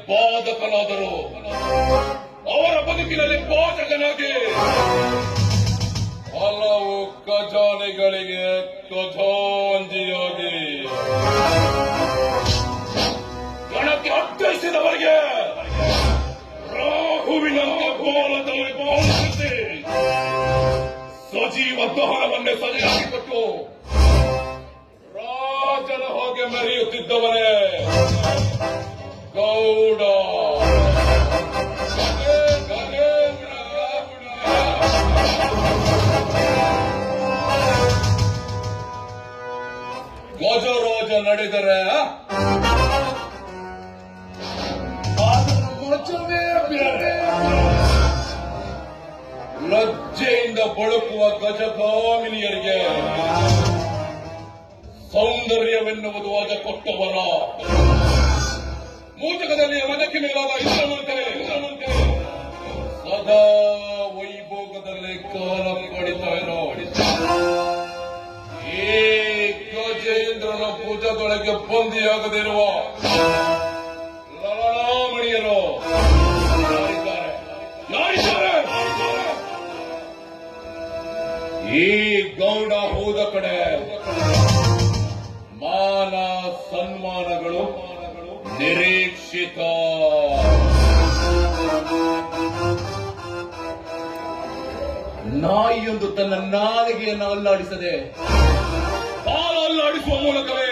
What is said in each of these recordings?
ಬಾಧಕನಾದರು, ಅವರ ಬದುಕಿನಲ್ಲಿ ಬಾಧಕನಾಗಿ ಹಲವು ಖಜಾನೆಗಳಿಗೆ ಖಜಾಂಜಿಯಾಗಿ ಗಣಕ್ಕೆ ಅರ್ಥೈಸಿದವರಿಗೆ ರಾಹುವಿನಂತೆ ಬಾಲದಲ್ಲಿ ಬಾಲಿಸಿ ಸಜೀವ ದಹನವನ್ನೇ ಸಜೆಯಾಗಿ ಕೊಟ್ಟು ರಾಜನ ಹಾಗೆ ಮೆರೆಯುತ್ತಿದ್ದವನೇ ಗೌಡ. ಗಜರಾಜ ನಡೆದರೆ ಮಜವೇ ಬೇರೆ. ಲಜ್ಜೆಯಿಂದ ಬಳುಕುವ ಗಜಗಾಮಿನಿಯರಿಗೆ ಸೌಂದರ್ಯವೆನ್ನುವುದು ಅದ ಕೊಟ್ಟವರ ಮೂಟಕದಲ್ಲಿ ಮನಕ್ಕೆ ಮೇಲಾದ ಇಂದ್ರಮಂತೆ ಸದಾ ವೈಭೋಗದಲ್ಲಿ ಕಾಲ ಕಡಿತಾ ಇರೋ ಈ ಗಜೇಂದ್ರನ ಭುಜದೊಳಗೆ ಬಂದಿಯಾಗದಿರುವ ಲಲನಾಮಣಿಯರು ಯಾರಿದ್ದಾರೆ? ಈ ಗೌಡ ಹೋದ ಕಡೆ ಮಾನ ಸನ್ಮಾನಗಳು ನಿರೀಕ್ಷಿತ. ನಾಯಿಯೊಂದು ತನ್ನ ನಾಲಿಗೆಯನ್ನು ಅಲ್ಲಾಡಿಸದೆ ಅಲ್ಲಾಡಿಸುವ ಮೂಲಕವೇ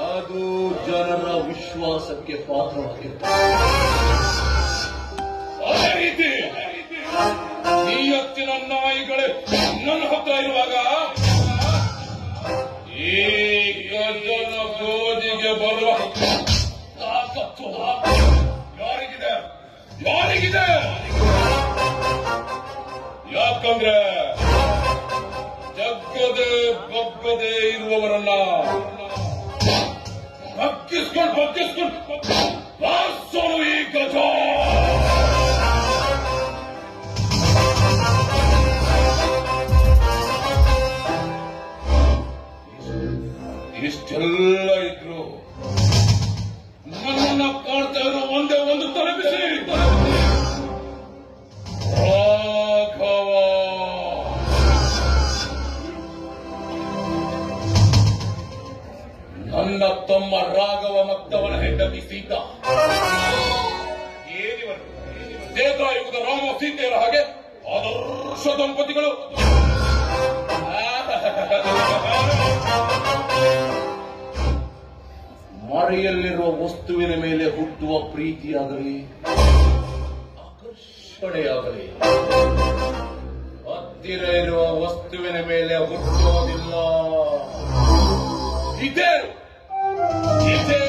ಅದು ಜನರ ವಿಶ್ವಾಸಕ್ಕೆ ಪಾತ್ರವಾಗಿರುತ್ತದೆ. ಅದೇ ರೀತಿ ಈ ಹೊತ್ತಿನ ನಾಯಿಗಳೇ ನನ್ನ ಹತ್ರ ಇರುವಾಗ ಈ ಗಜನ ಗೋಜಿಗೆ ಬರುವ ತಾಕತ್ತು ಯಾರಿಗಿದೆ? ಯಾಕಂದ್ರೆ ಜಗ್ಗದೆ ಬಗ್ಗದೆ ಇರುವವರನ್ನ ಬಗ್ಗಿಸ್ಕೊಂಡು ಬಾರಿಸೋನು ಈ ಗಜ. ಇಷ್ಟೆಲ್ಲ ಇದ್ರು ನನ್ನನ್ನ ಕಾಡ್ತಾ ಇರೋ ಒಂದೇ ಒಂದು ತಲೆಬಿಸಿ ರಾಘವ. ನನ್ನ ತಮ್ಮ ರಾಘವ ಮತ್ತವನ ಹೆಂಡತಿ ಸೀತಾ. ಏನಿವರು ತ್ರೇತಾಯುಗದ ರಾಮ ಸೀತೆಯರ ಹಾಗೆ ಆದರ್ಶ ದಂಪತಿಗಳು. ಮರೆಯಲ್ಲಿರುವ ವಸ್ತುವಿನ ಮೇಲೆ ಹುಟ್ಟುವ ಪ್ರೀತಿಯಾಗಲಿ ಆಕರ್ಷಣೆಯಾಗಲಿ ಹತ್ತಿರ ಇರುವ ವಸ್ತುವಿನ ಮೇಲೆ ಹುಟ್ಟುವುದಿಲ್ಲ. ಇದೇ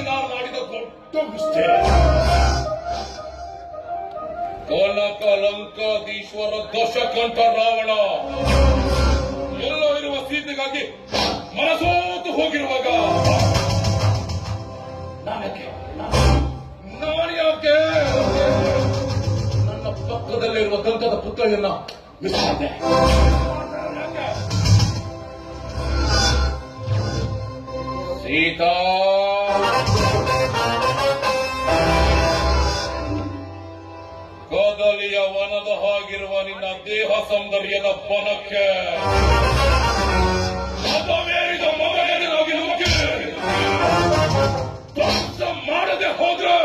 ನಾನು ಮಾಡಿದ ದೊಡ್ಡ ಮಿಸ್ಟೇಕ್. ಕನಕ ಲಂಕಾಧೀಶ್ವರ ದಶಕಂಠ ರಾವಣ ಎಲ್ಲೋ ಇರುವ ಸೀತೆಗಾಗಿ ಮನಸೋತು ಹೋಗಿರುವಾಗ ನಾನು ಯಾಕೆ ನನ್ನ ಪಕ್ಕದಲ್ಲಿರುವ ದಂತದ ಪುತ್ರಿಯನ್ನ ಮಿಸ್ ಮಾಡಿದೆ? ಸೀತಾ, ಕದಲಿಯ ವನದ ಹಾಗಿರುವ ನಿನ್ನ ದೇಹ ಸೌಂದರ್ಯದ ಬನಕ್ಕೆ ಮಗನೇರಿದ ಮಗನೆದುರಾಗಿ ನುಗ್ಗಿ ಧ್ವಂಸ ಮಾಡದೆ ಹೋದ್ರೆ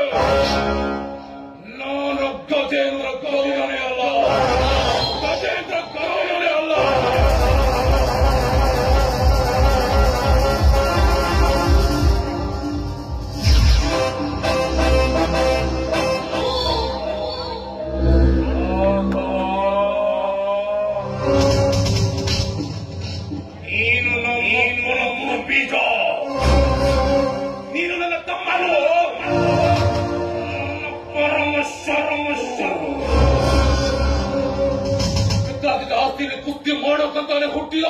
ನಾನು ಗಜೇಂದ್ರ ಗೌಡನೇ ಅಲ್ಲ, ಗಜೇಂದ್ರ ಗೌಡನೇ ಅಲ್ಲ. ಬೀಜ, ನೀನು ನನ್ನ ತಮ್ಮನು, ಆಸ್ತಿಯಲ್ಲಿ ಕುಸ್ತಿ ಮಾಡೋಕಂತಾನೆ ಹುಟ್ಟಿದ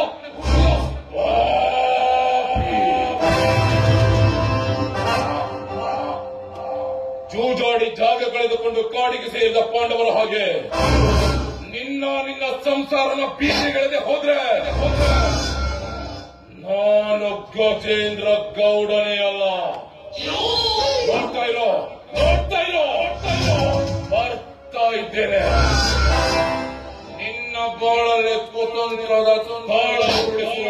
ಜೂಜಾಡಿ ಜಾಗ ಕಳೆದುಕೊಂಡು ಕಾಡಿಗೆ ಸೇರಿದ ಪಾಂಡವರ ಹಾಗೆ ನಿನ್ನ ಸಂಸಾರನ ಬೀದಿಗಳದೆ ಹೋದ್ರೆ ನಾನು ಗಜೇಂದ್ರ ಗೌಡನೇ ಅಲ್ಲ. ಮಾಡ್ತಾ ಇರೋ ನಿನ್ನ ಬಾಳಲ್ಲಿ ಕುತಂತ್ರದ ಕಾಳ ಉಳಿಸುವ